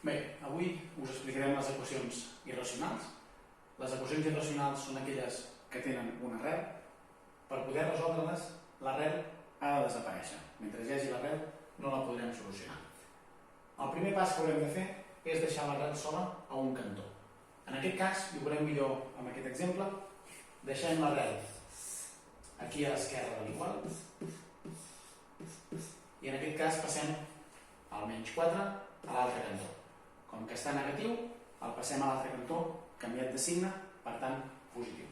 Bé, avui us explicarem les equacions irracionals. Les equacions irracionals són aquelles que tenen una arrel. Per poder resoldre-les, l'arrel ha de desaparèixer. Mentre hi hagi l'arrel, no la podrem solucionar. El primer pas que haurem de fer és deixar l'arrel sola a un cantó. En aquest cas, i ho veurem millor amb aquest exemple, deixem l'arrel aquí a l'esquerra de l'igual i en aquest cas passem el menys 4 a l'altre cantó. Com que està negatiu, el passem a l'altre cantó, canviat de signe, per tant, positiu.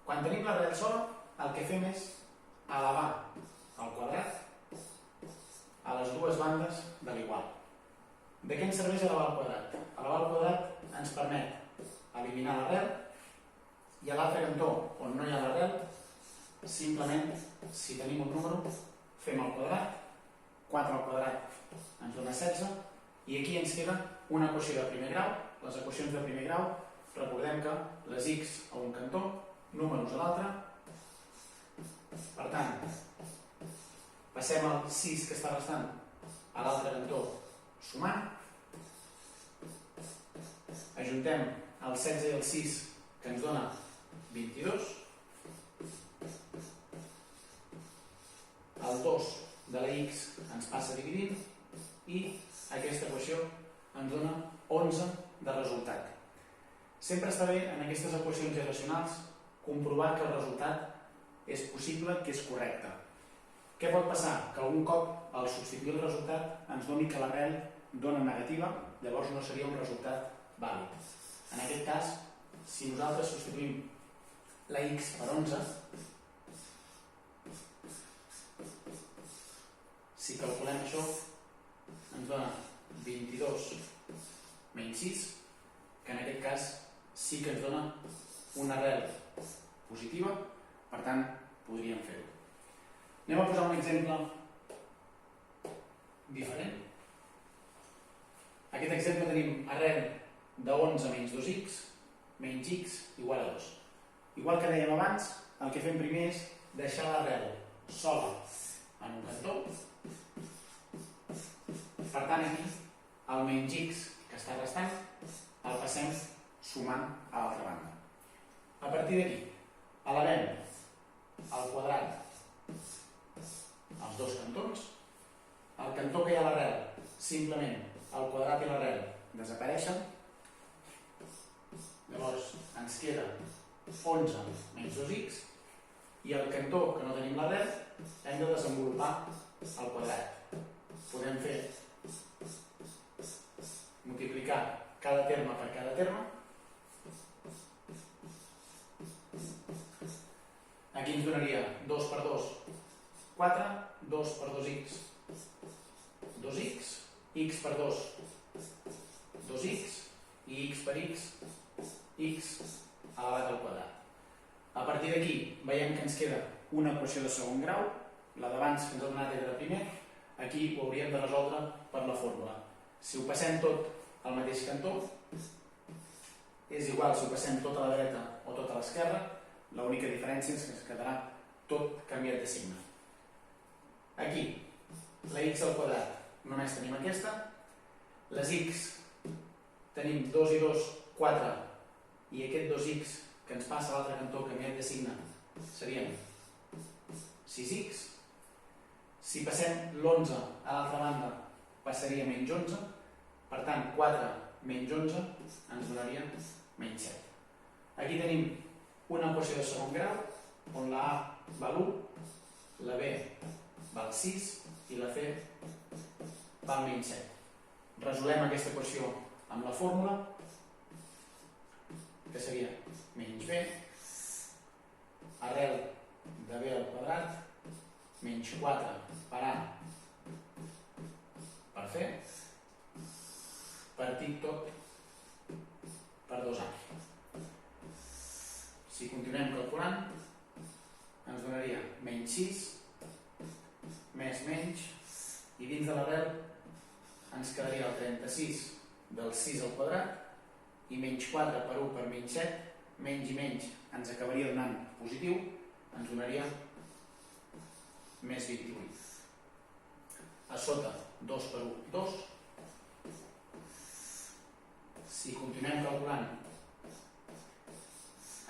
Quan tenim l'arrel sola, el que fem és elevar al quadrat a les dues bandes de l'igual. De què ens serveix elevar al quadrat? Elevar al quadrat ens permet eliminar l'arrel i a l'altre cantó, on no hi ha l'arrel, simplement, si tenim un número, fem el quadrat, 4 al quadrat ens dona 16, i aquí ens queda una equació de primer grau. Les equacions de primer grau, recordem que les x a un cantó, números a l'altre. Per tant, passem el 6 que està restant a l'altre cantó sumant. Ajuntem el 16 i el 6 que ens dona 22. El 2 de la x ens passa dividint i aquesta equació ens dona 11 de resultat. Sempre està bé en aquestes equacions irracionals comprovar que el resultat és possible, que és correcte. Què pot passar? Que algun cop al substituir el resultat ens doni que l'arrel dona negativa, llavors no seria un resultat vàlid. En aquest cas, si nosaltres substituïm la x per 11, si calculem això, ens dona 22 menys 6, que en aquest cas sí que ens dona una arrel positiva, per tant, podríem fer-ho. Anem a posar un exemple diferent. Aquest exemple tenim arrel de 11 menys 2x menys x igual a 2. Igual que dèiem abans, el que fem primer és deixar l'arrel sola en un cantó. Per tant, aquí, el menys x que està restant, el passem sumant a l'altra banda. A partir d'aquí, elevem al quadrat els dos cantons. Al cantó que hi ha l'arrel, simplement el quadrat i l'arrel desapareixen. Llavors, ens queda 11 menys 2x i al cantó que no tenim l'arrel hem de desenvolupar el quadrat. Podem fer multiplicar cada terme per cada terme. Aquí ens donaria 2 per 2, 4, 2 per 2x, 2x, x per 2, 2x, i x per x elevat al quadrat. A partir d'aquí veiem que ens queda una equació de segon grau, la d'abans que ens ha donat era de primer, aquí ho hauríem de resoldre per la fórmula. Si ho passem tot al mateix cantó, és igual si ho passem tot a la dreta o tot a l'esquerra, l'única diferència és que es quedarà tot canviat de signe. Aquí, la x al quadrat, només tenim aquesta. Les x tenim 2 i 2, 4, i aquest 2x que ens passa a l'altre cantó canviat de signe serien 6x. Si passem l'11 a l'altra banda, passaria menys 11, per tant 4 menys 11 ens donaria menys 7. Aquí tenim una equació de segon grau, on la A val 1, la B val 6 i la C val menys 7. Resolem aquesta equació amb la fórmula, que seria menys B, arrel de B al quadrat, menys 4 per A per C, partit tot per 2A. Si continuem calculant, ens donaria menys 6, més menys, i dins de l'arrel ens quedaria el 36 del 6 al quadrat i menys 4 per 1 per menys 7, menys i menys ens acabaria donant positiu, ens donaria més 28. A sota, 2 per 1, 2. Si continuem calculant,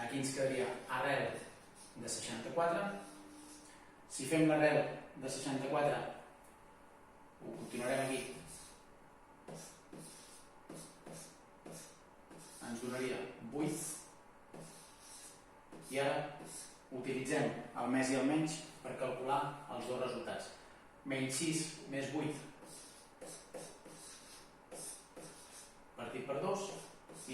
aquí ens quedaria arrel de 64. Si fem l'arrel de 64, ho continuarem aquí, ens donaria 8. I ara utilitzem el més i el menys per calcular els dos resultats. Menys 6 més 8 partit per 2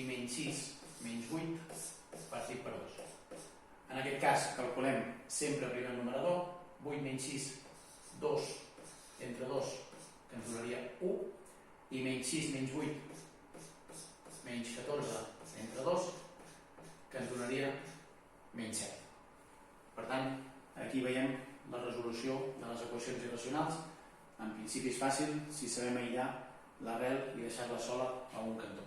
i menys 6 menys 8 partit per 2. En aquest cas calculem sempre primer el numerador. 8 menys 6, 2 entre 2, que ens donaria 1, i menys 6 menys 8 menys 14 entre 2, que ens donaria menys 7. Per tant, aquí veiem la resolució de les equacions irracionals. En principi és fàcil si sabem aïllar l'arrel i deixar-la sola a un cantó.